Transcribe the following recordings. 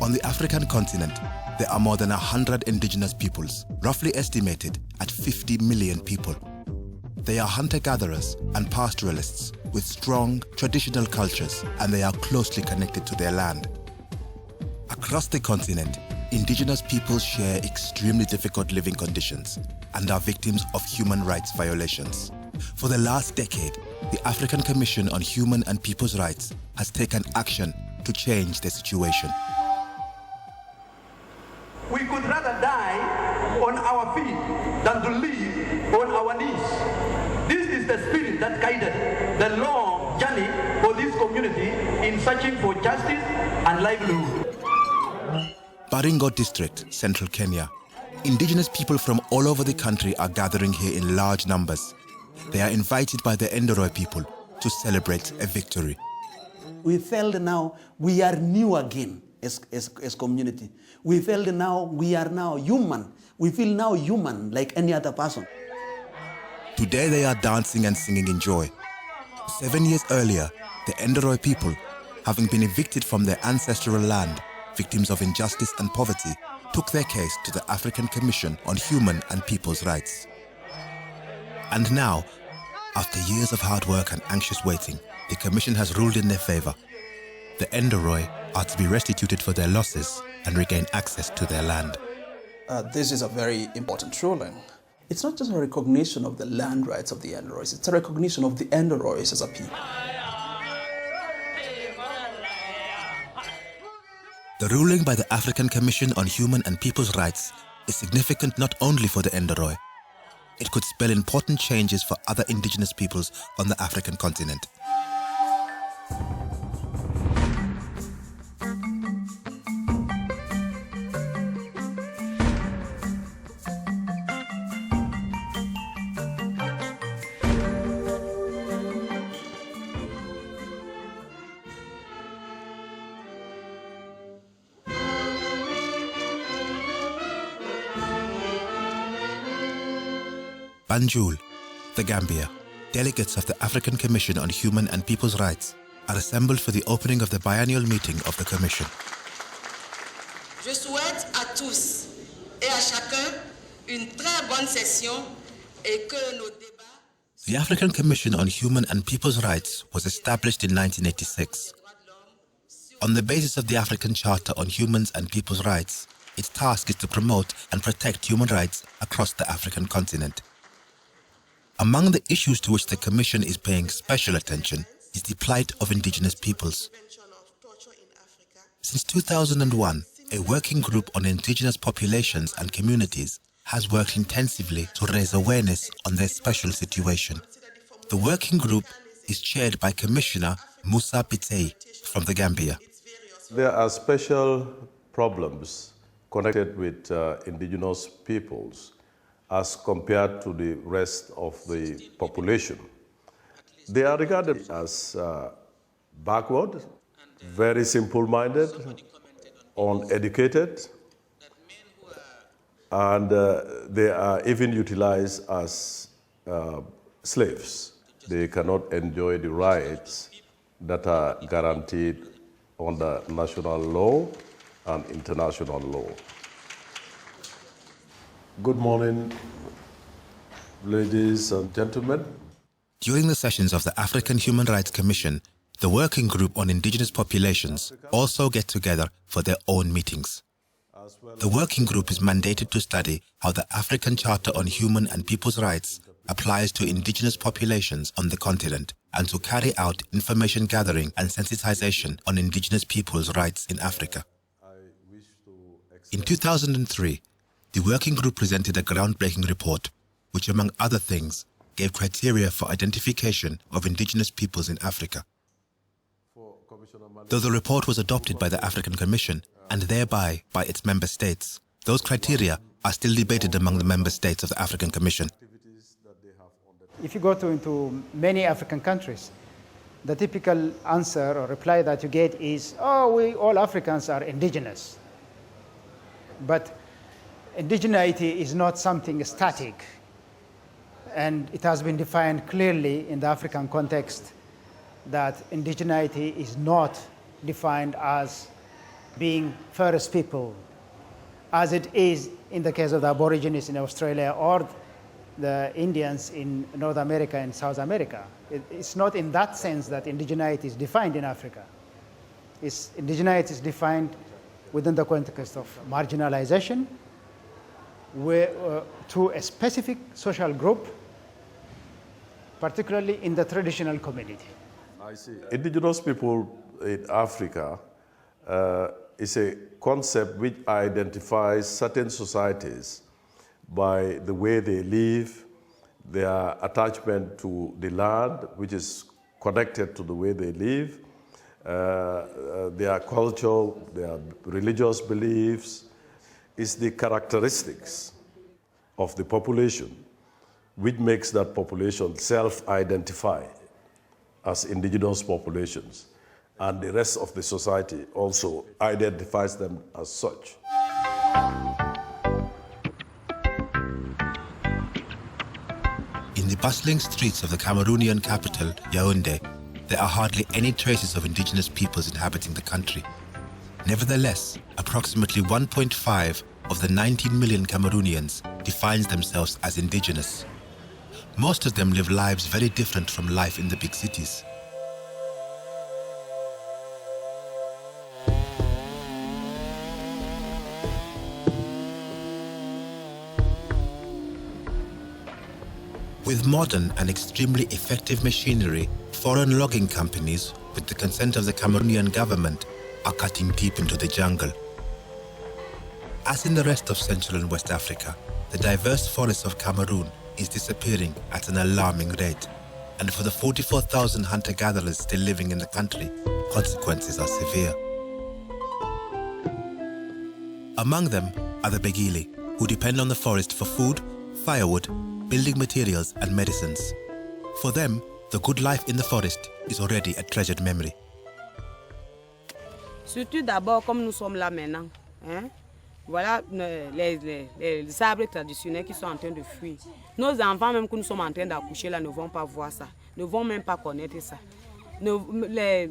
On the African continent, there are more than 100 indigenous peoples, roughly estimated at 50 million people. They are hunter-gatherers and pastoralists with strong traditional cultures, and they are closely connected to their land. Across the continent, indigenous peoples share extremely difficult living conditions and are victims of human rights violations. For the last decade, the African Commission on Human and People's Rights has taken action to change the situation. We could rather die on our feet than to live on our knees. This is the spirit that guided the long journey for this community in searching for justice and livelihood. Baringo District, Central Kenya. Indigenous people from all over the country are gathering here in large numbers. They are invited by the Endoroi people to celebrate a victory. We felt now we are new again as community. We felt now we are now human. We feel now human like any other person. Today they are dancing and singing in joy. 7 years earlier, the Endoroi people, having been evicted from their ancestral land, victims of injustice and poverty, took their case to the African Commission on Human and People's Rights. And now, after years of hard work and anxious waiting, the Commission has ruled in their favor. The Endoroi are to be restituted for their losses and regain access to their land. This is a very important ruling. It's not just a recognition of the land rights of the Endorois, it's a recognition of the Endorois as a people. The ruling by the African Commission on Human and People's Rights is significant not only for the Endoroi. It could spell important changes for other indigenous peoples on the African continent. Banjul, the Gambia, delegates of the African Commission on Human and People's Rights are assembled for the opening of the biennial meeting of the Commission. Je souhaite à tous et à chacun une très bonne session et que nos débats. The African Commission on Human and People's Rights was established in 1986. On the basis of the African Charter on Human and People's Rights, its task is to promote and protect human rights across the African continent. Among the issues to which the Commission is paying special attention is the plight of indigenous peoples. Since 2001, a working group on indigenous populations and communities has worked intensively to raise awareness on their special situation. The working group is chaired by Commissioner Musa Pitei from the Gambia. There are special problems connected with indigenous peoples as compared to the rest of the population. They are regarded as backward, very simple-minded, uneducated, and they are even utilized as slaves. They cannot enjoy the rights that are guaranteed under national law and international law. Good morning, ladies and gentlemen. During the sessions of the African Human Rights Commission, the Working Group on Indigenous Populations also get together for their own meetings. The Working Group is mandated to study how the African Charter on Human and People's Rights applies to indigenous populations on the continent and to carry out information gathering and sensitization on indigenous people's rights in Africa. In 2003, the Working Group presented a groundbreaking report, which among other things, gave criteria for identification of indigenous peoples in Africa. Though the report was adopted by the African Commission and thereby by its member states, those criteria are still debated among the member states of the African Commission. If you go into many African countries, the typical answer or reply that you get is, oh, all Africans are indigenous. But indigeneity is not something static, and it has been defined clearly in the African context that indigeneity is not defined as being first people, as it is in the case of the Aborigines in Australia or the Indians in North America and South America. It's not in that sense that indigeneity is defined in Africa. Indigeneity is defined within the context of marginalization to a specific social group, particularly in the traditional community. I see. Indigenous people in Africa is a concept which identifies certain societies by the way they live, their attachment to the land, which is connected to the way they live, their culture, their religious beliefs. Is the characteristics of the population which makes that population self-identify as indigenous populations, and the rest of the society also identifies them as such. In the bustling streets of the Cameroonian capital, Yaoundé, there are hardly any traces of indigenous peoples inhabiting the country. Nevertheless, approximately 1.5 of the 19 million Cameroonians defines themselves as indigenous. Most of them live lives very different from life in the big cities. With modern and extremely effective machinery, foreign logging companies, with the consent of the Cameroonian government, are cutting deep into the jungle. As in the rest of Central and West Africa, the diverse forests of Cameroon is disappearing at an alarming rate, and for the 44,000 hunter-gatherers still living in the country, consequences are severe. Among them are the Bagyeli, who depend on the forest for food, firewood, building materials and medicines. For them, the good life in the forest is already a treasured memory. Surtout d'abord, comme nous sommes là maintenant, voilà les arbres traditionnels qui sont en train de fuir. Nos enfants, même que nous sommes en train d'accoucher là, ne vont pas voir ça, ne vont même pas connaître ça. Les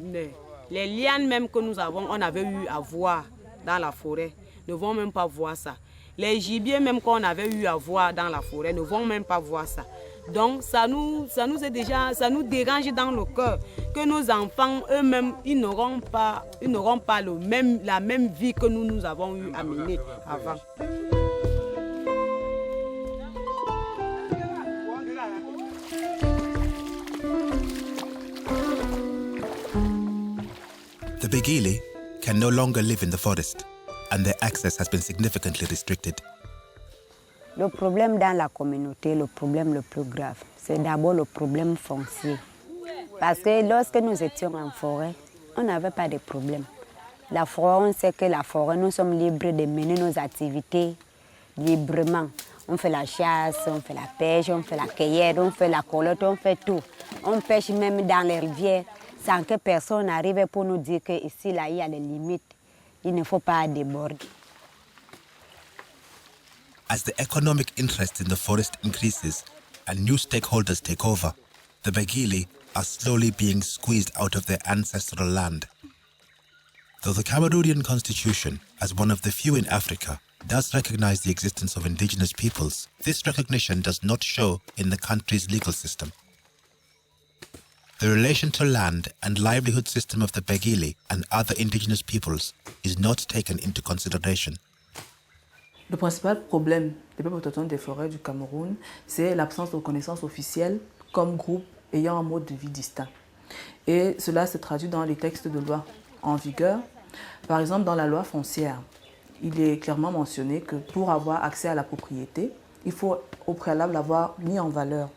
lianes même que nous avons, on avait eu à voir dans la forêt, ne vont même pas voir ça. Les gibiers même qu'on avait eu à voir dans la forêt, ne vont même pas voir ça. Donc ça nous dérange dans le cœur que nos enfants eux-mêmes, ils n'auront pas la même vie que nous avons eu à mener avant. The Bagyeli can no longer live in the forest, and their access has been significantly restricted. Le problème dans la communauté, le problème le plus grave, c'est d'abord le problème foncier. Parce que lorsque nous étions en forêt, on n'avait pas de problème. La forêt, on sait que la forêt, nous sommes libres de mener nos activités librement. On fait la chasse, on fait la pêche, on fait la cueillette, on fait la collecte, on fait tout. On pêche même dans les rivières sans que personne n'arrive pour nous dire qu'ici, là, il y a des limites. Il ne faut pas déborder. As the economic interest in the forest increases and new stakeholders take over, the Bagyeli are slowly being squeezed out of their ancestral land. Though the Cameroonian constitution, as one of the few in Africa, does recognize the existence of indigenous peoples, this recognition does not show in the country's legal system. The relation to land and livelihood system of the Bagyeli and other indigenous peoples is not taken into consideration. Le principal problème des peuples autochtones des forêts du Cameroun, c'est l'absence de reconnaissance officielle comme groupe ayant un mode de vie distinct. Et cela se traduit dans les textes de loi en vigueur. Par exemple, dans la loi foncière, il est clairement mentionné que pour avoir accès à la propriété, il faut au préalable l'avoir mis en valeur.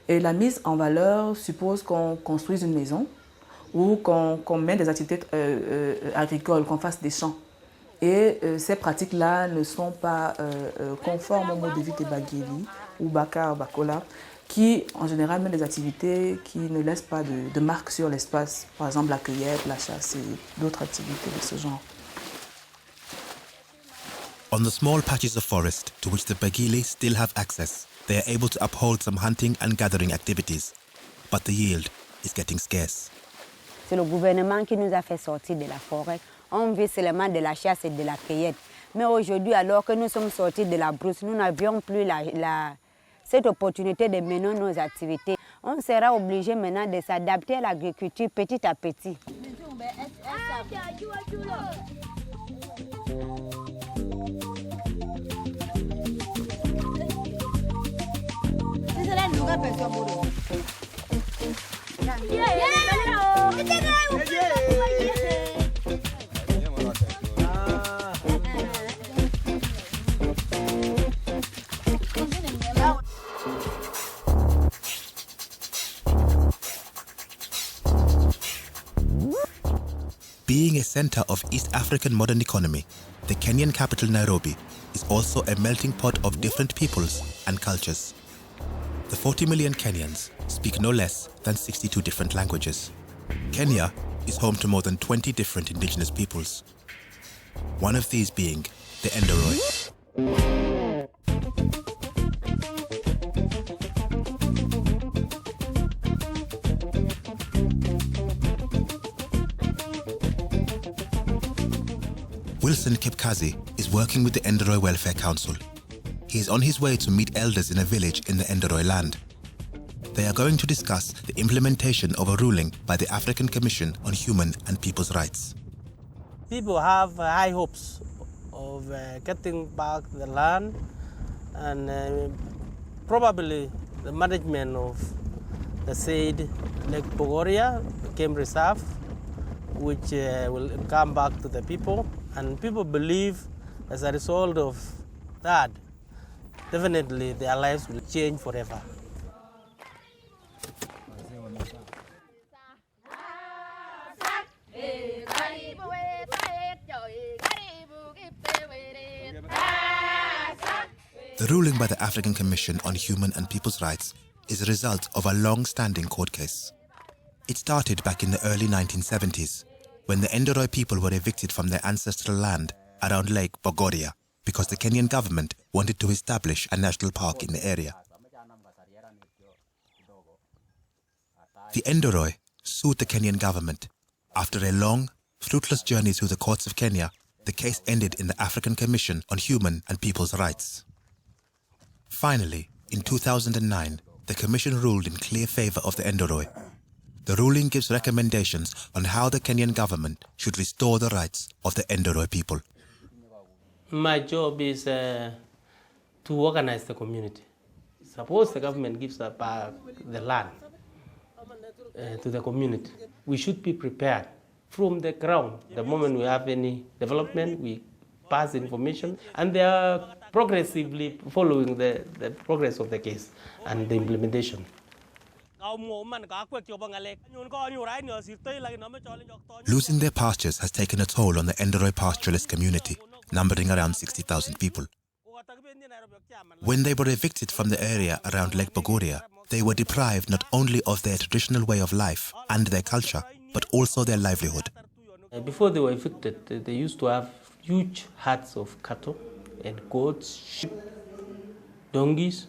Et la mise en valeur suppose qu'on construise une maison ou qu'on mène des activités agricoles, qu'on fasse des champs. Et ces pratiques-là ne sont pas conformes au mode de vie des Bagyeli ou Baka ou Bakola, qui en général mènent des activités qui ne laissent pas de marque sur l'espace, par exemple la cueillette, la chasse et d'autres activités de ce genre. On the small patches of forest to which the Bagyeli still have access, they are able to uphold some hunting and gathering activities, but the yield is getting scarce. C'est le gouvernement qui nous a fait sortir de la forêt. on vit seulement de la chasse et de la cueillette. Mais aujourd'hui, alors que nous sommes sortis de la brousse, nous n'avions plus cette opportunité de mener nos activités. On sera obligé maintenant de s'adapter à l'agriculture petit à petit. Being a center of East African modern economy, the Kenyan capital Nairobi is also a melting pot of different peoples and cultures. The 40 million Kenyans speak no less than 62 different languages. Kenya is home to more than 20 different indigenous peoples. One of these being the Endoroi. Wilson Kipkazi is working with the Endoroi Welfare Council. He is on his way to meet elders in a village in the Endoroi land. They are going to discuss the implementation of a ruling by the African Commission on Human and People's Rights. People have high hopes of getting back the land, and probably the management of the said Lake Bogoria became reserve, which will come back to the people. And people believe as a result of that, definitely their lives will change forever. The ruling by the African Commission on Human and People's Rights is a result of a long-standing court case. It started back in the early 1970s, when the Endoroi people were evicted from their ancestral land around Lake Bogoria because the Kenyan government wanted to establish a national park in the area. The Endoroi sued the Kenyan government. After a long, fruitless journey through the courts of Kenya, the case ended in the African Commission on Human and People's Rights. Finally, in 2009, the Commission ruled in clear favor of the Endoroi. The ruling gives recommendations on how the Kenyan government should restore the rights of the Endoroi people. My job is to organize the community. Suppose the government gives back the land to the community, we should be prepared from the ground. The moment we have any development, we pass information, and they are progressively following the progress of the case and the implementation. Losing their pastures has taken a toll on the Endoroi pastoralist community, numbering around 60,000 people. When they were evicted from the area around Lake Bogoria, they were deprived not only of their traditional way of life and their culture, but also their livelihood. Before they were evicted, they used to have huge herds of cattle and goats, sheep, donkeys,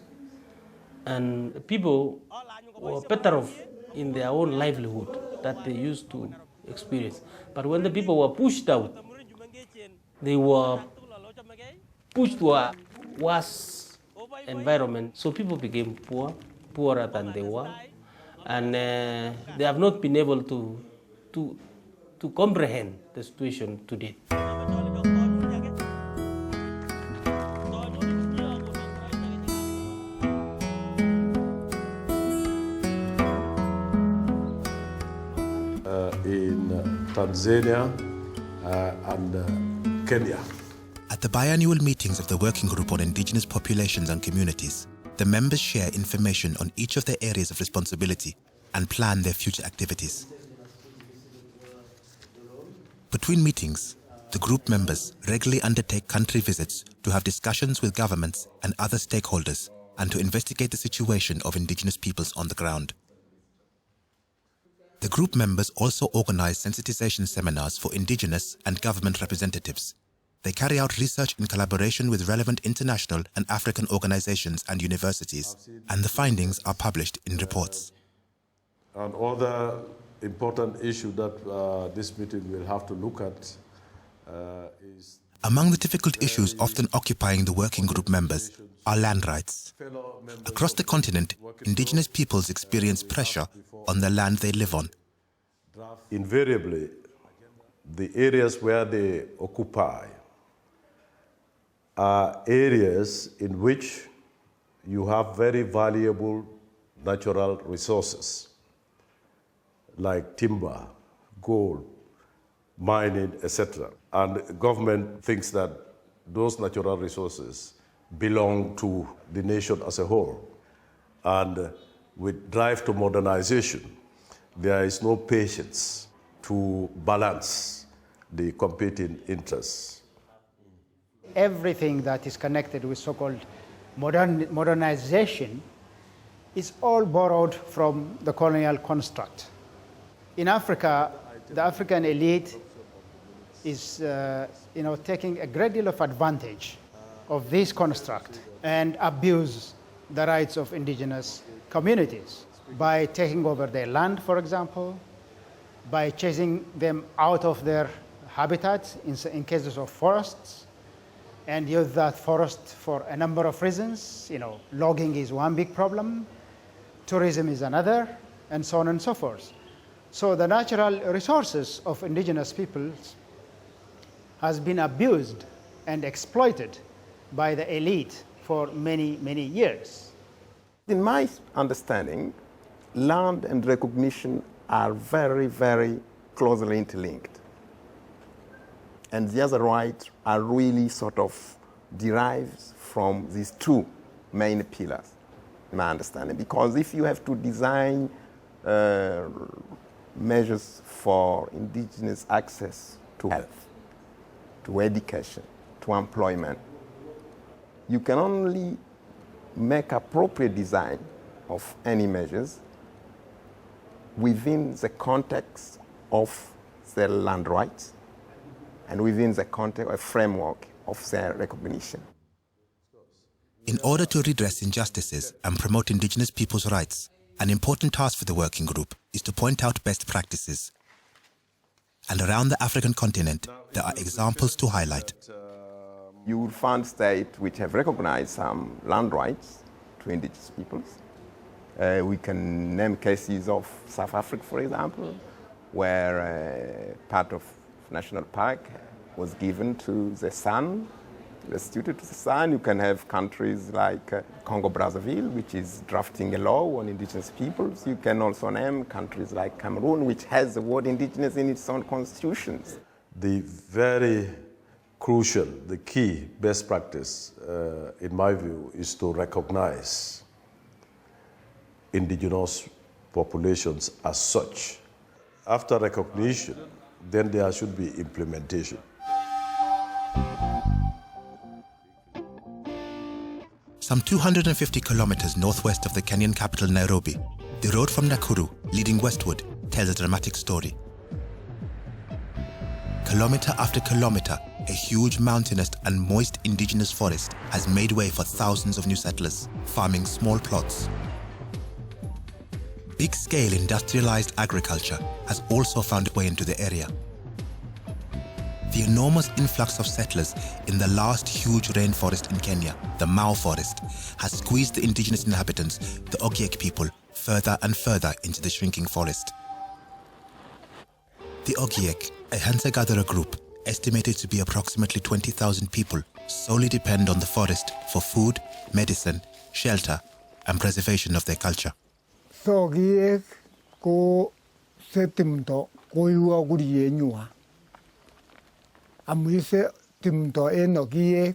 and people were better off in their own livelihood that they used to experience. But when the people were pushed out, they were pushed to a worse environment. So people became poorer than they were, and they have not been able to comprehend the situation today. In Tanzania and Kenya. At the biannual meetings of the Working Group on Indigenous Populations and Communities, the members share information on each of their areas of responsibility and plan their future activities. Between meetings, the group members regularly undertake country visits to have discussions with governments and other stakeholders and to investigate the situation of indigenous peoples on the ground. The group members also organize sensitization seminars for indigenous and government representatives. They carry out research in collaboration with relevant international and African organizations and universities, and the findings are published in reports. Another important issue that this meeting will have to look at Among the difficult issues often occupying the working group members are land rights. Across the continent, indigenous peoples experience pressure on the land they live on. Invariably, the areas where they occupy are areas in which you have very valuable natural resources like timber, gold, mining, etc. And the government thinks that those natural resources belong to the nation as a whole. And with drive to modernization, there is no patience to balance the competing interests. Everything that is connected with so-called modernization is all borrowed from the colonial construct. In Africa, the African elite is taking a great deal of advantage of this construct and abuse the rights of indigenous communities by taking over their land, for example, by chasing them out of their habitats in cases of forests, and use that forest for a number of reasons. Logging is one big problem, tourism is another, and so on and so forth. So the natural resources of indigenous peoples has been abused and exploited by the elite for many, many years. In my understanding, land and recognition are very, very closely interlinked. And the other rights are really sort of derived from these two main pillars, in my understanding. Because if you have to design measures for indigenous access to health, to education, to employment, you can only make appropriate design of any measures within the context of their land rights and within the context or framework of their recognition. In order to redress injustices and promote indigenous people's rights, an important task for the working group is to point out best practices. And around the African continent, there are examples to highlight. You will find states which have recognized some land rights to indigenous peoples. We can name cases of South Africa, for example, where part of national park was given to the San, restituted to the San. You can have countries like Congo-Brazzaville, which is drafting a law on indigenous peoples. You can also name countries like Cameroon, which has the word indigenous in its own constitutions. The very crucial, the key best practice, in my view, is to recognize indigenous populations as such. After recognition, then there should be implementation. Some 250 kilometers northwest of the Kenyan capital, Nairobi, the road from Nakuru, leading westward, tells a dramatic story. Kilometer after kilometer, a huge mountainous and moist indigenous forest has made way for thousands of new settlers, farming small plots. Big-scale industrialized agriculture has also found its way into the area. The enormous influx of settlers in the last huge rainforest in Kenya, the Mau Forest, has squeezed the indigenous inhabitants, the Ogiek people, further and further into the shrinking forest. The Ogiek, a hunter-gatherer group, estimated to be approximately 20,000 people, solely depend on the forest for food, medicine, shelter, and preservation of their culture. So Ogiek ko setimto ko yuwa guri yenyua. Amuise timto en Ogiek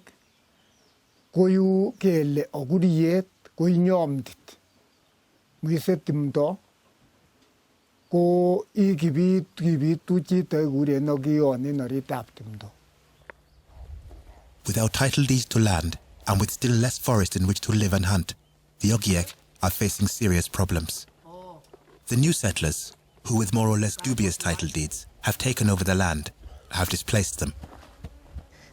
ko yu kele oguriet ko nyomdit. Muise timto ko ikibit tuchite guri en Ogion in oritab timto. Without title deeds to land, and with still less forest in which to live and hunt, the Ogiek are facing serious problems. The new settlers, who with more or less dubious title deeds, have taken over the land, have displaced them.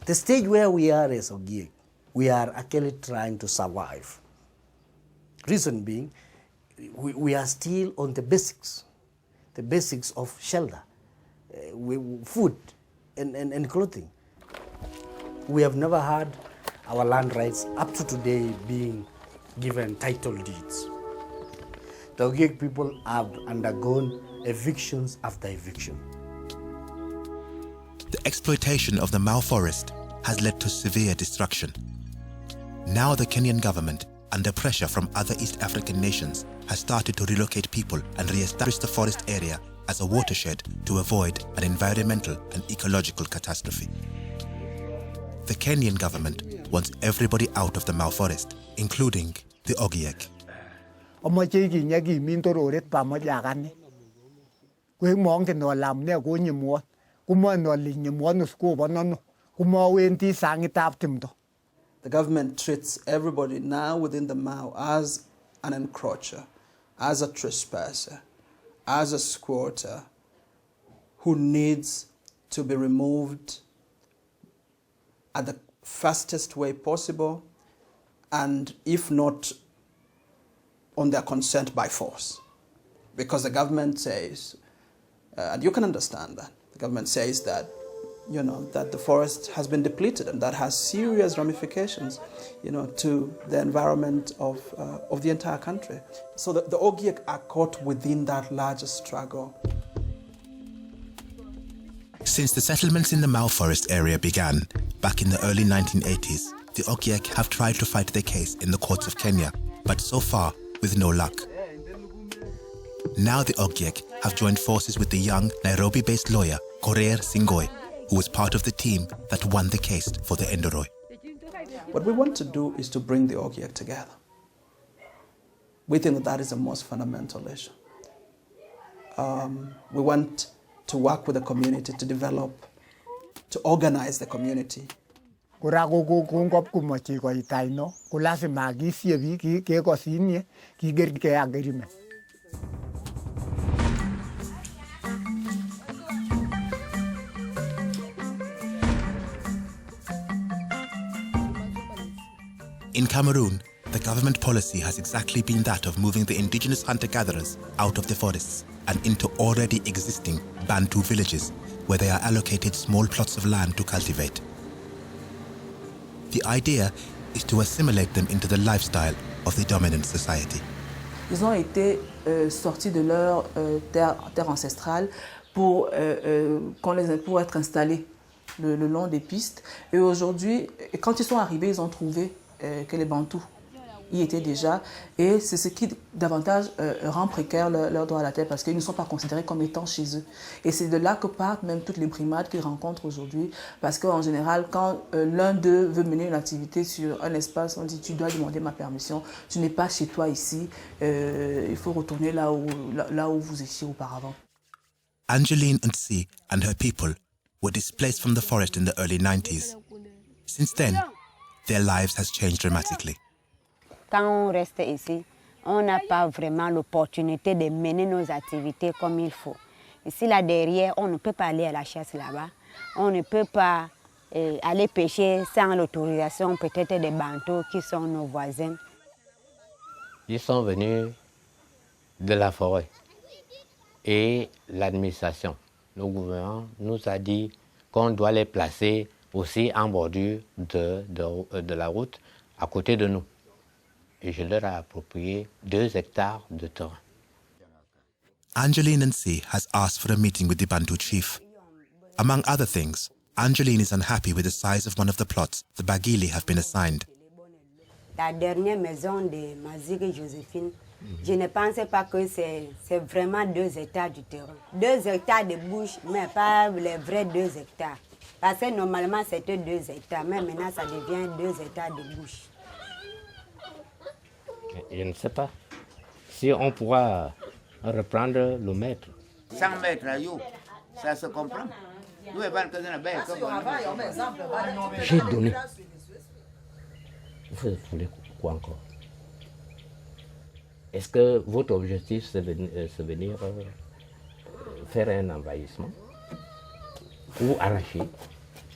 The stage where we are as Ogiek, we are actually trying to survive. Reason being, we are still on the basics of shelter, food, and clothing. We have never had our land rights up to today being given title deeds. The Ogiek people have undergone evictions after eviction. The exploitation of the Mau forest has led to severe destruction. Now the Kenyan government, under pressure from other East African nations, has started to relocate people and re-establish the forest area as a watershed to avoid an environmental and ecological catastrophe. The Kenyan government wants everybody out of the Mau forest, including the Ogiek. The government treats everybody now within the Mau as an encroacher, as a trespasser, as a squatter who needs to be removed at the fastest way possible, and if not on their consent, by force. Because the government says, and you can understand that, the government says that, that the forest has been depleted, and that has serious ramifications, to the environment of the entire country. So the Ogiek are caught within that larger struggle. Since the settlements in the Mau forest area began back in the early 1980s, the Ogiek have tried to fight their case in the courts of Kenya, but so far with no luck. Now the Ogiek have joined forces with the young Nairobi-based lawyer Korir Singoi, who was part of the team that won the case for the Endoroi. What we want to do is to bring the Ogiek together. We think that is the most fundamental issue. We want to work with the community to develop, to organize the community. In Cameroon, the government policy has exactly been that of moving the indigenous hunter-gatherers out of the forests and into already existing Bantu villages, where they are allocated small plots of land to cultivate. The idea is to assimilate them into the lifestyle of the dominant society. Ils ont été sortis de leur terre ancestrale pour être installés le long des pistes. Et aujourd'hui, quand ils sont arrivés, ils ont trouvé que les Bantous y étaient déjà. Et c'est ce qui davantage rend précaire leur droit à la terre, parce qu'ils ne sont pas considérés comme étant chez eux. Et c'est de là que partent même toutes les brimades qu'ils rencontrent aujourd'hui. Parce qu'en général, quand l'un d'eux veut mener une activité sur un espace, on dit tu dois demander ma permission, tu n'es pas chez toi ici, il faut retourner là où vous étiez auparavant. Angeline Ntsi and her people were displaced from the forest in the early 90s. Since then, their lives has changed dramatically. Quand on reste ici, on n'a pas vraiment l'opportunité de mener nos activités comme il faut. Ici, là derrière, on ne peut pas aller à la chasse là-bas. On ne peut pas aller pêcher sans l'autorisation peut-être des Bantous qui sont nos voisins. Ils sont venus de la forêt et l'administration, le gouvernement nous a dit qu'on doit les placer aussi en bordure de la route à côté de nous. Et je leur ai approprié 2 hectares de terrain. Angeline Ntsi has asked for a meeting with the Bantu chief. Among other things, Angeline is unhappy with the size of one of the plots the Bagyeli have been assigned. La dernière maison de Mazigue Joséphine, je ne pensais pas que c'est vraiment 2 hectares du terrain. 2 hectares de bouche, mais pas les vrais 2 hectares. Parce que normalement c'était 2 hectares, mais maintenant ça devient 2 hectares de bouche. Je ne sais pas si on pourra reprendre le mètre. 100 mètres, ça se comprend. J'ai donné. Vous voulez quoi encore? Est-ce que votre objectif c'est venir faire un envahissement ou arracher?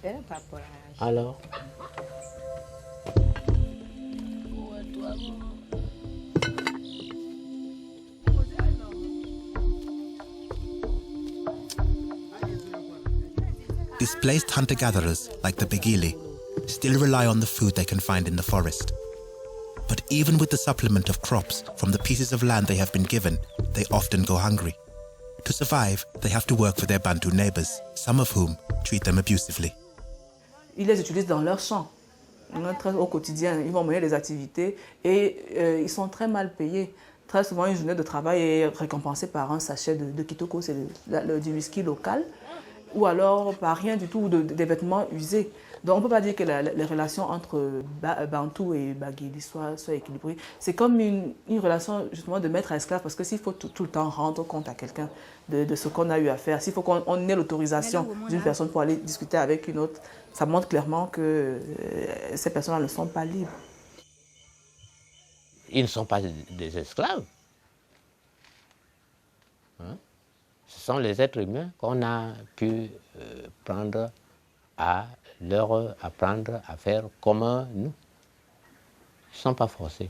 Pas pour arracher. Alors? The Displaced hunter-gatherers, like the Bagyeli, still rely on the food they can find in the forest. But even with the supplement of crops from the pieces of land they have been given, they often go hungry. To survive, they have to work for their Bantu neighbors, some of whom treat them abusively. Ils les utilisent dans leurs champs. Au quotidien, ils vont mener des activités et ils sont très mal payés. Très souvent, une journée de travail est récompensée par un sachet de kitoko, c'est du whisky local, ou alors par rien du tout, des vêtements usés. Donc on ne peut pas dire que les relations entre Bantu et Bagyeli soient équilibrées. C'est comme une relation justement de maître à esclave, parce que s'il faut tout le temps rendre compte à quelqu'un de ce qu'on a eu à faire, s'il faut qu'on ait l'autorisation d'une personne pour aller discuter avec une autre, ça montre clairement que ces personnes-là ne sont pas libres. Ils ne sont pas des esclaves. Hein? Ce sont les êtres humains qu'on a pu prendre à leur apprendre à faire comme nous. Ils ne sont pas forcés.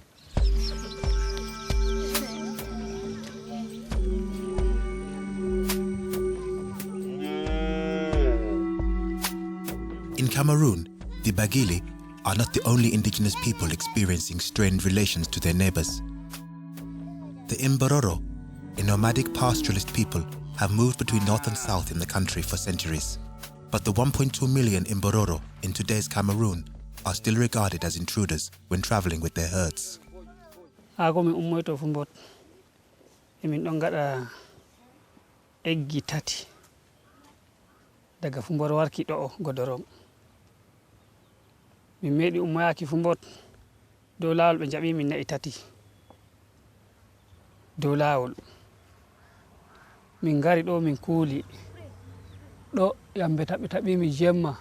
In Cameroon, the Bagyeli are not the only indigenous people experiencing strained relations to their neighbors. The Mbororo, a nomadic pastoralist people, have moved between north and south in the country for centuries. But the 1.2 million Mbororo in today's Cameroon are still regarded as intruders when traveling with their herds. Min ummoyto fu mbot emin ɗon gaɗa eggi tati daga fu mbot warki ɗo Godorong. Min meeɗi ummoyaki fu mbot dow laawol ɓe jaɓi min na'i tati dow laawol. Min ngari ɗo min kuuli ɗo yamɓe taɓi mi jemma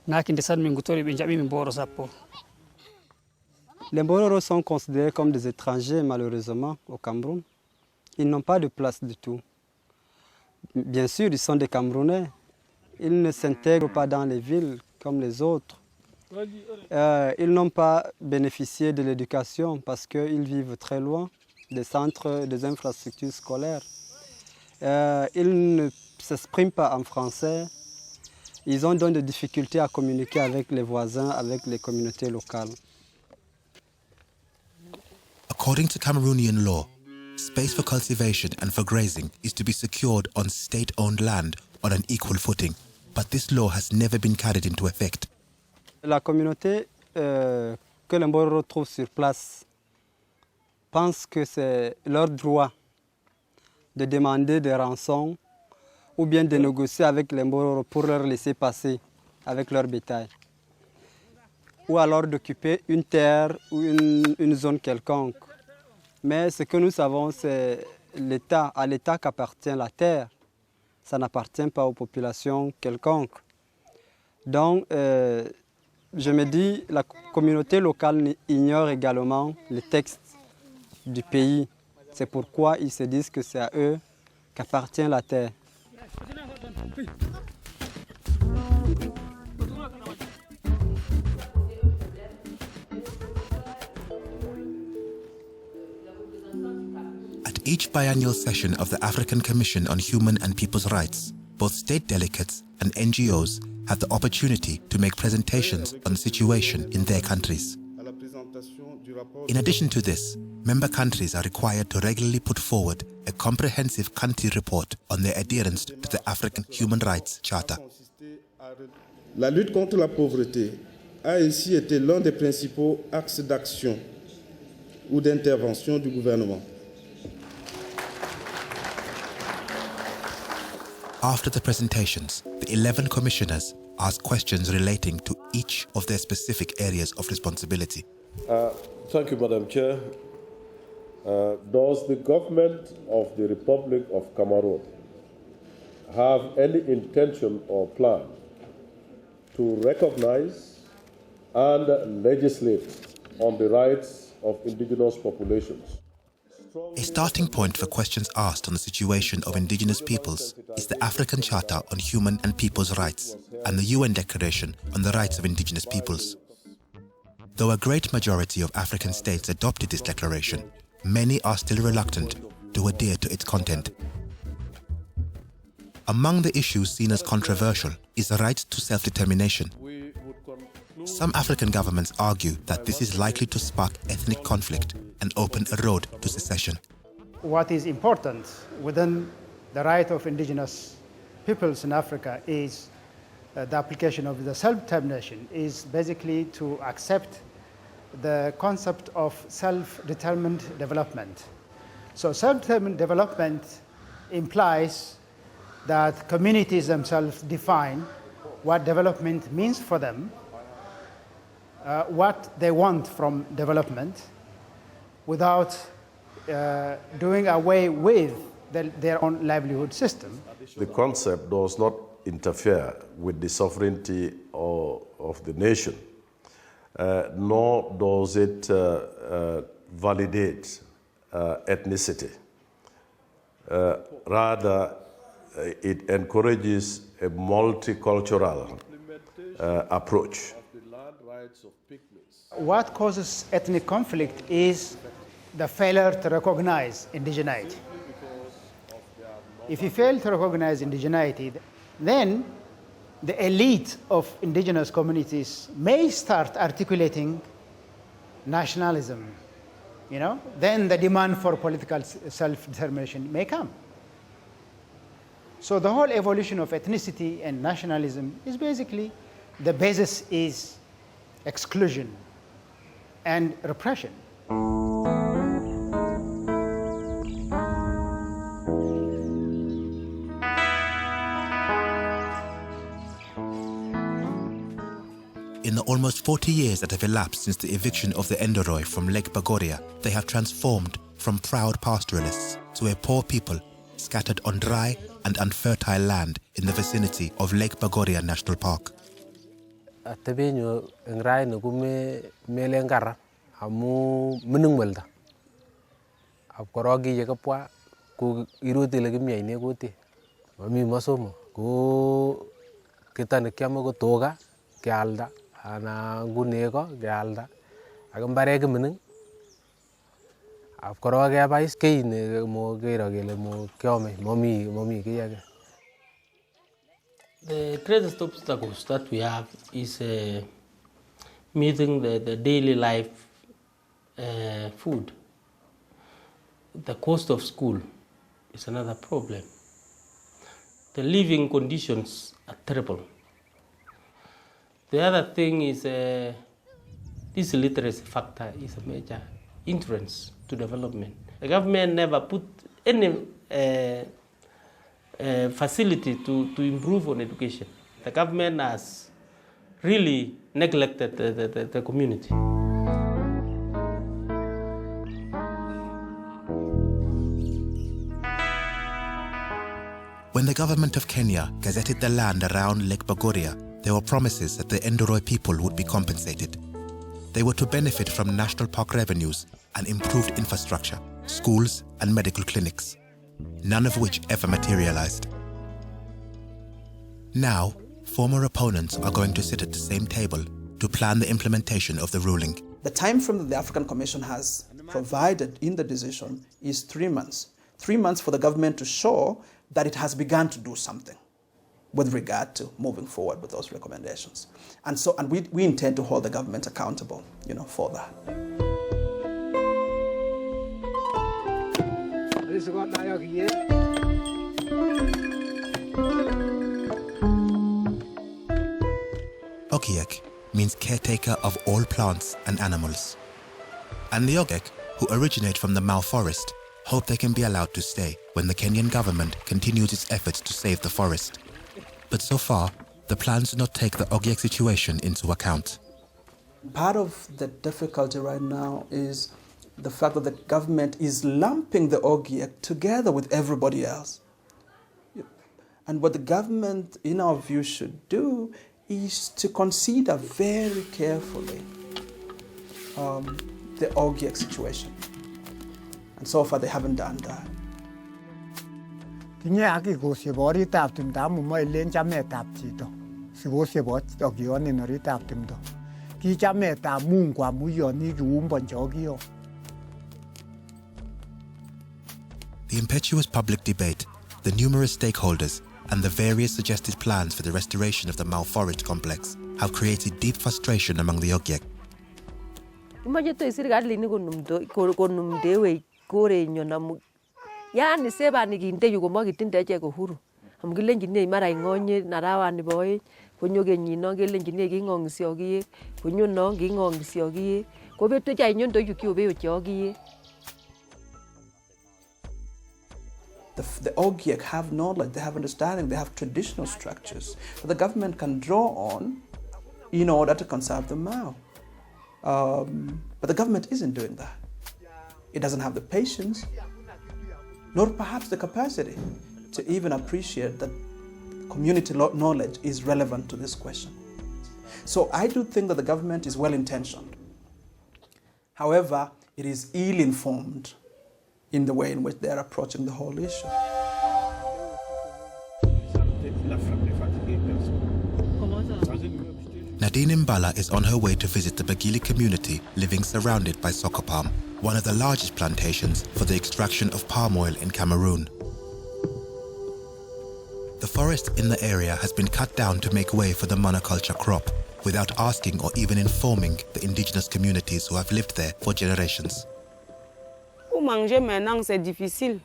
naki ndesan min gutori ɓe jaɓi min Mboro sappo. Les Mbororo sont considérés comme des étrangers malheureusement au Cameroun. Ils n'ont pas de place du tout. Bien sûr, ils sont des Camerounais. Ils ne s'intègrent pas dans les villes comme les autres. Ils n'ont pas bénéficié de l'éducation parce qu'ils vivent très loin des centres, des infrastructures scolaires. Ils ne s'expriment pas en français. Ils ont donc des difficultés à communiquer avec les voisins, avec les communautés locales. According to Cameroonian law, space for cultivation and for grazing is to be secured on state-owned land on an equal footing, but this law has never been carried into effect. La communauté que les Mbororo trouvent sur place pense que c'est leur droit de demander des rançons ou bien de négocier avec les Mbororo pour leur laisser passer avec leur bétail. Ou alors d'occuper une terre ou une zone quelconque. Mais ce que nous savons, c'est à l'État qu'appartient la terre. Ça n'appartient pas aux populations quelconques. Donc, je me dis, la communauté locale ignore également les textes du pays. C'est pourquoi ils se disent que c'est à eux qu'appartient la terre. At each biannual session of the African Commission on Human and People's Rights, both state delegates and NGOs have the opportunity to make presentations on the situation in their countries. In addition to this, member countries are required to regularly put forward a comprehensive country report on their adherence to the African Human Rights Charter. La lutte contre la pauvreté a ainsi été l'un des principaux axes d'action ou d'intervention du gouvernement. After the presentations, the 11 commissioners asked questions relating to each of their specific areas of responsibility. Thank you, Madam Chair. Does the government of the Republic of Cameroon have any intention or plan to recognize and legislate on the rights of indigenous populations? A starting point for questions asked on the situation of indigenous peoples is the African Charter on Human and People's Rights and the UN Declaration on the Rights of Indigenous Peoples. Though a great majority of African states adopted this declaration, many are still reluctant to adhere to its content. Among the issues seen as controversial is the right to self-determination. Some African governments argue that this is likely to spark ethnic conflict and open a road to secession. What is important within the right of indigenous peoples in Africa is the application of the self-determination is basically to accept the concept of self-determined development. So self-determined development implies that communities themselves define what development means for them, what they want from development, without doing away with their own livelihood system. The concept does not interfere with the sovereignty of the nation, nor does it validate ethnicity. Rather, it encourages a multicultural approach. What causes ethnic conflict is the failure to recognize indigeneity. If you fail to recognize indigeneity, then the elite of indigenous communities may start articulating nationalism. Then the demand for political self-determination may come. So the whole evolution of ethnicity and nationalism is basically, the basis is exclusion and repression. In the almost 40 years that have elapsed since the eviction of the Endoroi from Lake Bagyeli, they have transformed from proud pastoralists to a poor people scattered on dry and unfertile land in the vicinity of Lake Bagyeli National Park. Amu menung welda ab korogi ye kapwa ku iruti lagi mi aine guti mami masomo ku kita ne kyamo ko toga ke alda ana gunego ke alda agam bare ke menung ab korogi abais ke ne mo ke rogele mo kyome momi ke yage. The greatest obstacles that we have is meeting the daily life food. The cost of school is another problem. The living conditions are terrible. The other thing is this literacy factor is a major hindrance to development. The government never put any facility to improve on education. The government has really neglected the community. When the government of Kenya gazetted the land around Lake Bagyeli, there were promises that the Endoroi people would be compensated. They were to benefit from national park revenues and improved infrastructure, schools and medical clinics, none of which ever materialized. Now, former opponents are going to sit at the same table to plan the implementation of the ruling. The time frame that the African Commission has provided in the decision is 3 months. 3 months for the government to show that it has begun to do something with regard to moving forward with those recommendations. And we intend to hold the government accountable, for that. Ogiek means caretaker of all plants and animals. And the Ogiek, who originate from the Mau forest, hope they can be allowed to stay when the Kenyan government continues its efforts to save the forest. But so far, the plans do not take the Ogiek situation into account. Part of the difficulty right now is the fact that the government is lumping the Ogiek together with everybody else. And what the government, in our view, should do is to consider very carefully the Ogiek situation. And so far, they haven't done that. The impetuous public debate, the numerous stakeholders, and the various suggested plans for the restoration of the Mau Forest complex have created deep frustration among the Ogiek. Yani seba nikinte yuko magitinde je ko huru amgile njine mara ingonye narawa ni boy kunyoge nyino ngile njine gingong siogie kunyono gingong siogie ko beto ja nyondo yuki obe ochogie. The Ogiek have knowledge, they have understanding, they have traditional structures that the government can draw on in order to conserve the Mau. But the government isn't doing that. It doesn't have the patience, nor perhaps the capacity to even appreciate that community knowledge is relevant to this question. So I do think that the government is well-intentioned. However, it is ill-informed in the way in which they are approaching the whole issue. Nadine Mbala is on her way to visit the Bagyeli community living surrounded by soccer palm, one of the largest plantations for the extraction of palm oil in Cameroon. The forest in the area has been cut down to make way for the monoculture crop, without asking or even informing the indigenous communities who have lived there for generations. Pour manger maintenant, c'est difficile.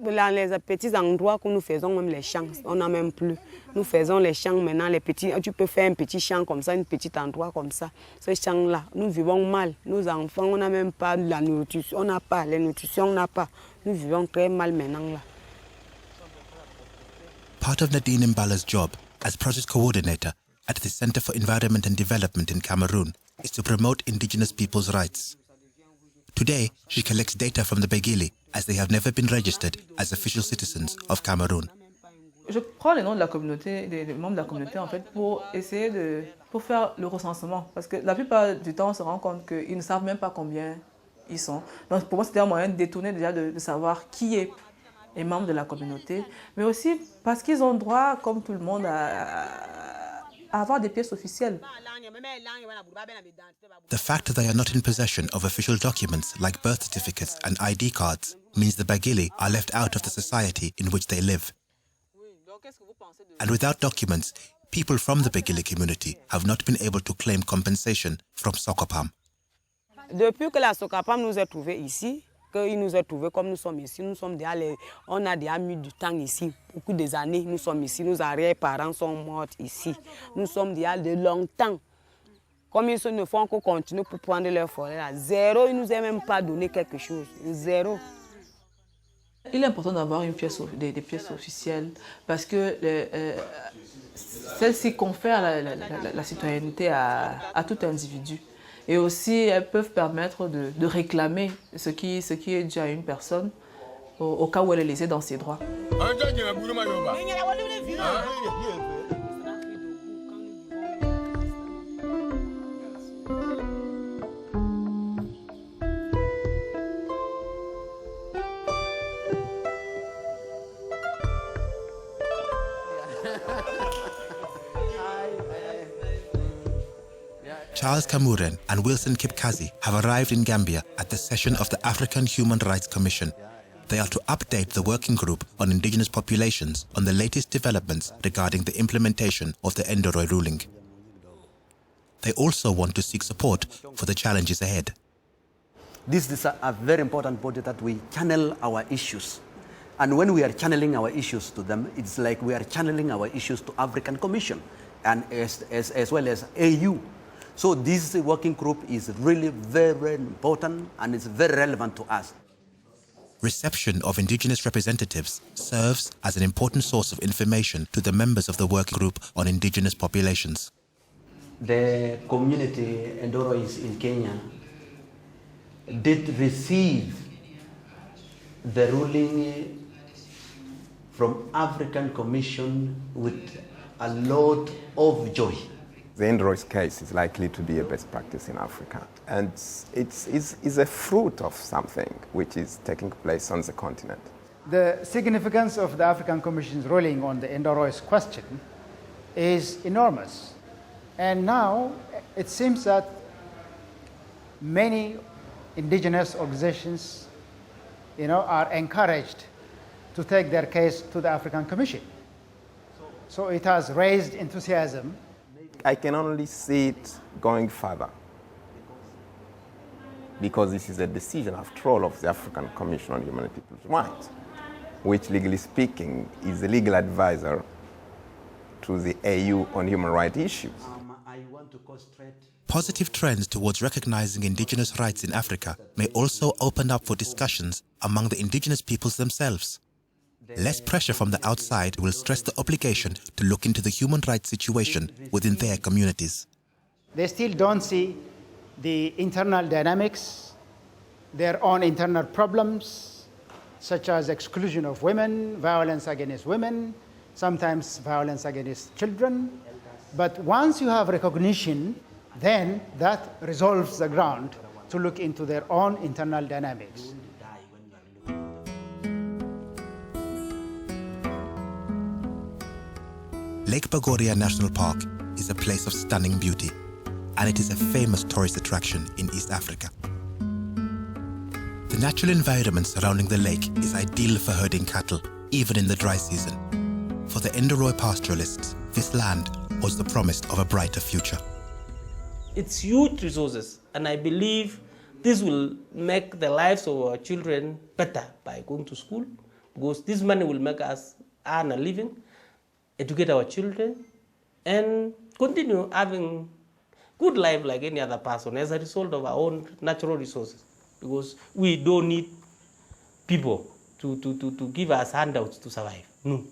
Dans les petits endroits que nous faisons, même les champs, on n'a même plus. Nous faisons les champs maintenant, les petits. Tu peux faire un petit champ comme ça, un petit endroit comme ça. Ce champ-là, nous vivons mal. Nos enfants, on n'a même pas la nourriture, on n'a pas, la nutrition, on n'a pas. Nous vivons très mal maintenant là. Part of Nadine Mbala's job as project coordinator at the Center for Environment and Development in Cameroon is to promote indigenous people's rights. Today, she collects data from the Bagyeli as they have never been registered as official citizens of Cameroon. Je prends les noms de la communauté, des membres de la communauté en fait, pour essayer pour faire le recensement. Parce que la plupart du temps, on se rend compte qu'ils ne savent même pas combien ils sont. Donc pour moi, c'était un moyen de détourner déjà de savoir qui est membre de la communauté. Mais aussi parce qu'ils ont droit, comme tout le monde, à avoir des pièces officielles. The fact that they are not in possession of official documents like birth certificates and ID cards means the Bagyeli are left out of the society in which they live. And without documents, people from the Bagyeli community have not been able to claim compensation from Sokopam. Depuis que la Sokopam nous a trouvés ici, qu'il nous a trouvés comme nous sommes ici, on a déjà mis du temps ici, beaucoup des années, nous sommes ici, nos arrière-parents sont morts ici. Nous sommes déjà de longtemps. Comme ils ne font que continuer pour prendre leur forêt là, zéro, ils ne nous ont même pas donné quelque chose, zéro. Il est important d'avoir des pièces officielles parce que celles-ci confèrent la citoyenneté à tout individu. Et aussi, elles peuvent permettre de réclamer ce qui est dû à une personne au cas où elle est lésée dans ses droits. Charles Cameroon and Wilson Kipkazi have arrived in Gambia at the session of the African Human Rights Commission. They are to update the working group on indigenous populations on the latest developments regarding the implementation of the Endoroi ruling. They also want to seek support for the challenges ahead. This is a very important body that we channel our issues. And when we are channeling our issues to them, it's like we are channeling our issues to African Commission and as well as AU. So this working group is really very important and it's very relevant to us. Reception of indigenous representatives serves as an important source of information to the members of the working group on indigenous populations. The community Endoroi in Kenya did receive the ruling from African Commission with a lot of joy. The Endoroi's case is likely to be a best practice in Africa. And it's a fruit of something which is taking place on the continent. The significance of the African Commission's ruling on the Endoroi's question is enormous. And now it seems that many indigenous organizations are encouraged to take their case to the African Commission. So it has raised enthusiasm. I can only see it going further because this is a decision, after all, of the African Commission on Human and People's Rights, which, legally speaking, is the legal advisor to the AU on human rights issues. Positive trends towards recognizing indigenous rights in Africa may also open up for discussions among the indigenous peoples themselves. Less pressure from the outside will stress the obligation to look into the human rights situation within their communities. They still don't see the internal dynamics, their own internal problems, such as exclusion of women, violence against women, sometimes violence against children. But once you have recognition, then that resolves the ground to look into their own internal dynamics. Lake Bagyeli National Park is a place of stunning beauty, and it is a famous tourist attraction in East Africa. The natural environment surrounding the lake is ideal for herding cattle, even in the dry season. For the Endoroi pastoralists, this land holds the promise of a brighter future. It's huge resources, and I believe this will make the lives of our children better by going to school, because this money will make us earn a living, educate our children, and continue having good life like any other person as a result of our own natural resources, because we don't need people to give us handouts to survive. No.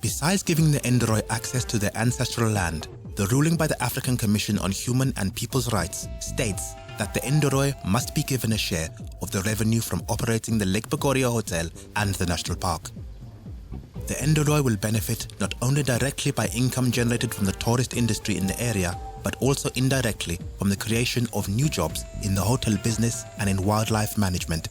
Besides giving the Endoroi access to their ancestral land, the ruling by the African Commission on Human and People's Rights states that the Endoroi must be given a share of the revenue from operating the Lake Bagyeli Hotel and the National Park. The Endoroi will benefit not only directly by income generated from the tourist industry in the area, but also indirectly from the creation of new jobs in the hotel business and in wildlife management.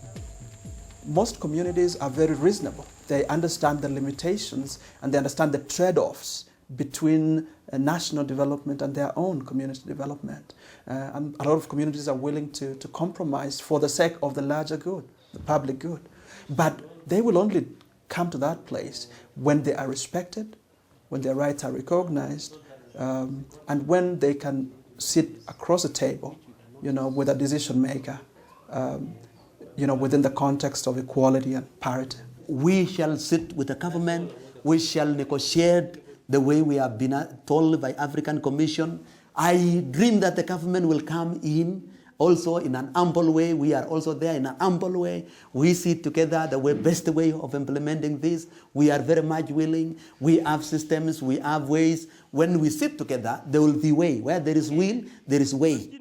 Most communities are very reasonable. They understand the limitations and they understand the trade-offs between national development and their own community development. And a lot of communities are willing to compromise for the sake of the larger good, the public good. But they will only come to that place when they are respected, when their rights are recognized, and when they can sit across a table, with a decision maker, within the context of equality and parity. We shall sit with the government, we shall negotiate the way we have been told by African Commission. I dream that the government will come in also in an humble way. We are also there in an humble way. We sit together the best way of implementing this. We are very much willing. We have systems, we have ways. When we sit together, there will be way. Where there is will, there is way.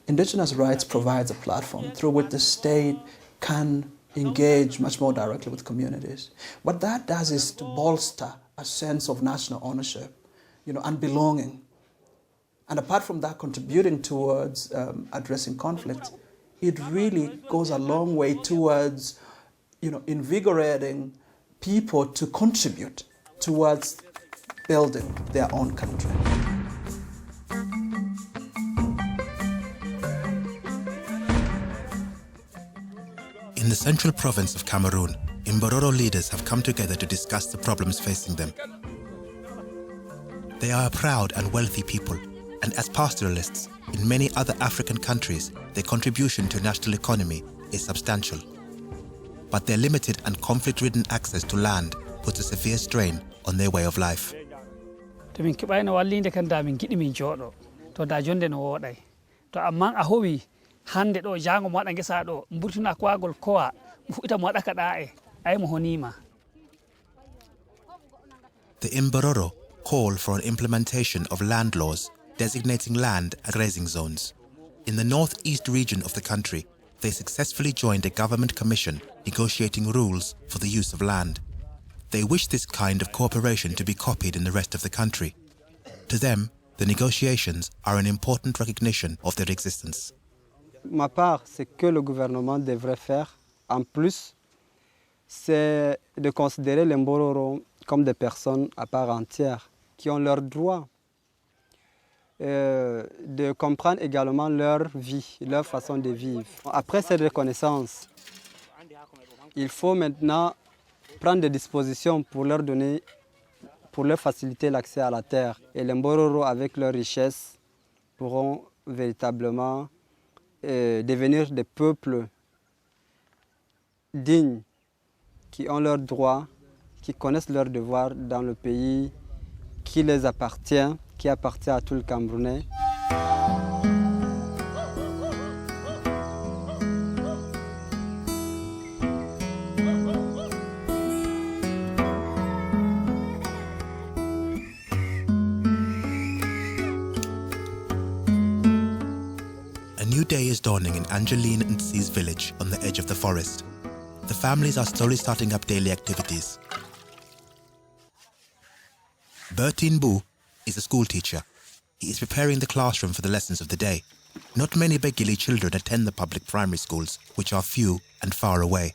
Indigenous rights provides a platform through which the state can engage much more directly with communities. What that does is to bolster a sense of national ownership, and belonging. And apart from that, contributing towards addressing conflict, it really goes a long way towards, invigorating people to contribute towards building their own country. In the central province of Cameroon, Mbororo leaders have come together to discuss the problems facing them. They are a proud and wealthy people, and as pastoralists in many other African countries, their contribution to national economy is substantial. But their limited and conflict-ridden access to land puts a severe strain on their way of life. Hande ɗo jango mo waɗa ngesa ɗo mburtina kwagol kowa mo fuɗita mo waɗa kaɗa ay mo honima. The Mbororo call for an implementation of land laws designating land as grazing zones. In the northeast region of the country, they successfully joined a government commission negotiating rules for the use of land. They wish this kind of cooperation to be copied in the rest of the country. To them, the negotiations are an important recognition of their existence. Ma part, c'est que le gouvernement devrait faire, en plus, c'est de considérer les Mbororo comme des personnes à part entière, qui ont leurs droits, de comprendre également leur vie, leur façon de vivre. Après cette reconnaissance, Il faut maintenant prendre des dispositions pour leur donner, pour leur faciliter l'accès à la terre. Et les Mbororo, avec leurs richesses, pourront véritablement devenir des peuples dignes, qui ont leurs droits, qui connaissent leurs devoirs dans le pays qui les appartient, qui appartient à tout le Camerounais. A new day is dawning in Angeline and C's village on the edge of the forest. The families are slowly starting up daily activities. Bertin Bu is a school teacher. He is preparing the classroom for the lessons of the day. Not many Bagyeli children attend the public primary schools, which are few and far away.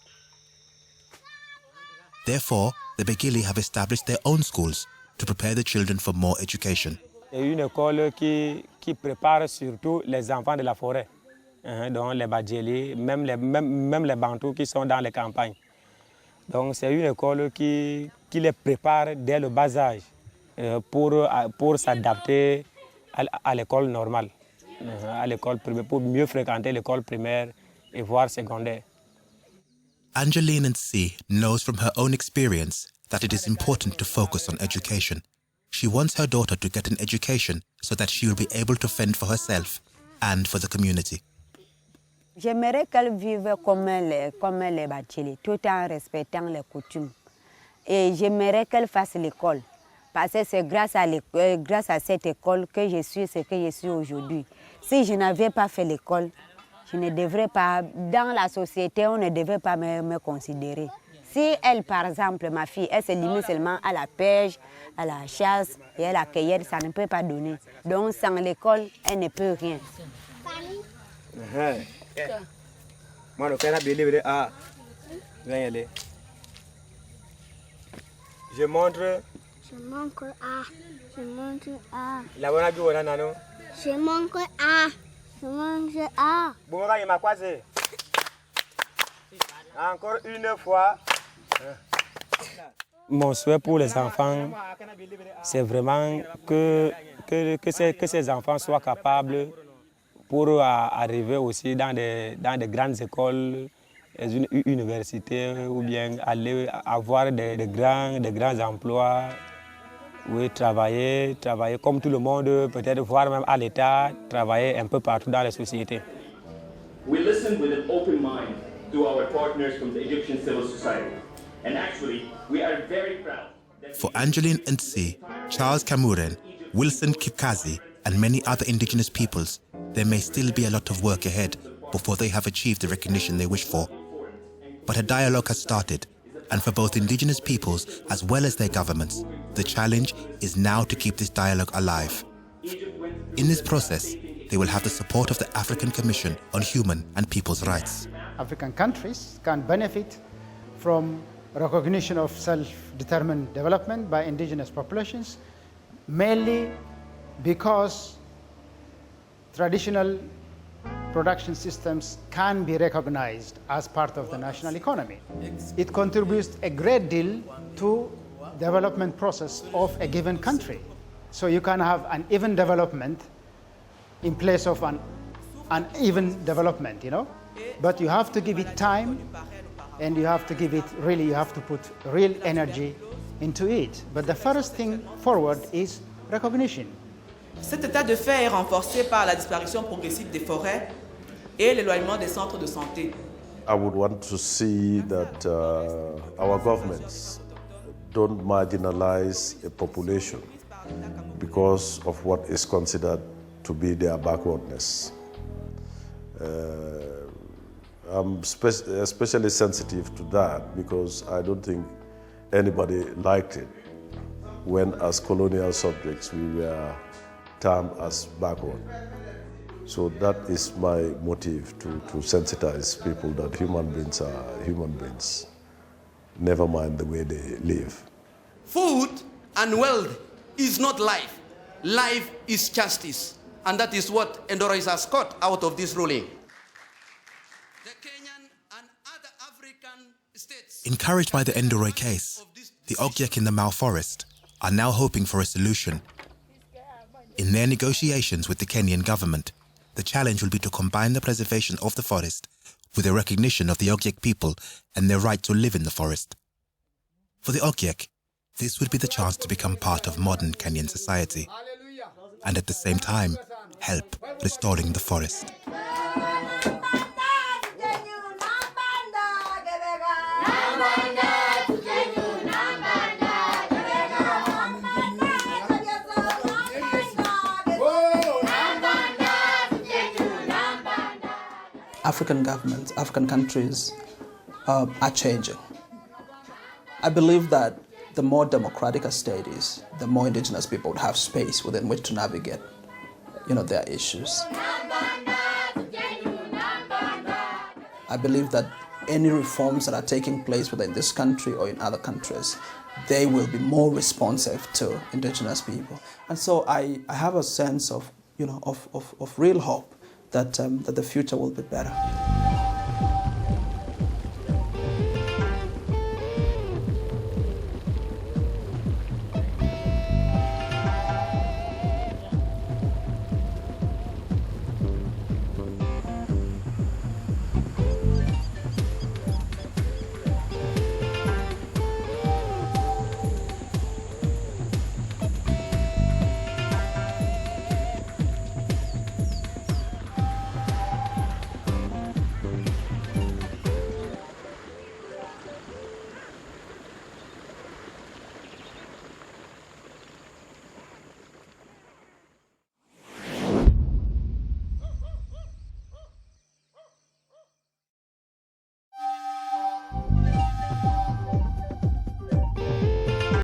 Therefore, the Bagyeli have established their own schools to prepare the children for more education. C'est une école qui prépare surtout les enfants de la forêt, donc les Bagyeli, même les Bantous qui sont dans les campagnes. Donc c'est une école qui les prépare dès le bas âge pour s'adapter à l'école normale, à l'école primaire, pour mieux fréquenter l'école primaire et voire secondaire. Angeline and C knows from her own experience that it is important to focus on education. She wants her daughter to get an education so that she will be able to fend for herself and for the community. J'aimerais qu'elle vive comme les Bagyeli, tout en respectant les coutumes. Et j'aimerais qu'elle fasse l'école, parce que c'est grâce à cette école que je suis ce que je suis aujourd'hui. Si je n'avais pas fait l'école, je ne devrais pas, dans la société, on ne devrait pas me considérer. Si elle, par exemple, ma fille, elle se limite seulement à la pêche, à la chasse et à la cueillette, ça ne peut pas donner. Donc sans l'école, elle ne peut rien. Moi, je montre. Je montre A. Je montre A. La bonne avis, voilà, nano. Je montre A. Je montre A. Bon, il m'a croisé. Encore une fois. Mon souhait pour les enfants, c'est vraiment que ces enfants soient capables pour arriver aussi dans des grandes écoles, une université, ou bien aller avoir des grands emplois, oui, travailler comme tout le monde, peut-être voir même à l'État, travailler un peu partout dans les sociétés. We listened with an open mind to our partners from the Egyptian civil society. And actually, we are very proud. For Angeline and C, Charles Cameroon, Wilson Kipkazi, and many other indigenous peoples, there may still be a lot of work ahead before they have achieved the recognition they wish for. But a dialogue has started, and for both indigenous peoples as well as their governments, the challenge is now to keep this dialogue alive. In this process, they will have the support of the African Commission on Human and People's Rights. African countries can benefit from recognition of self-determined development by indigenous populations, mainly because traditional production systems can be recognized as part of the national economy. It contributes a great deal to development process of a given country. So you can have an even development in place of an uneven development, you know? But you have to give it time, and you have to give it, really, you have to put real energy into it. But the first thing forward is recognition. Cet état de fait est renforcé par la disparition progressive des forêts et l'éloignement des centres de santé. I would want to see that our governments don't marginalize a population because of what is considered to be their backwardness. I'm especially sensitive to that because I don't think anybody liked it when, as colonial subjects, we were termed as backward. So that is my motive, to sensitize people that human beings are human beings, never mind the way they live. Food and wealth is not life. Life is justice. And that is what Endoroi has got out of this ruling. The Kenyan and other African states Encouraged by the Endoroi case, the Ogiek in the Mau forest are now hoping for a solution. In their negotiations with the Kenyan government, the challenge will be to combine the preservation of the forest with a recognition of the Ogiek people and their right to live in the forest. For the Ogiek, this would be the chance to become part of modern Kenyan society and at the same time help restoring the forest. African governments, African countries are changing. I believe that the more democratic a state is, the more indigenous people would have space within which to navigate, their issues. I believe that any reforms that are taking place within this country or in other countries, they will be more responsive to indigenous people. And so I have a sense of real hope that the future will be better.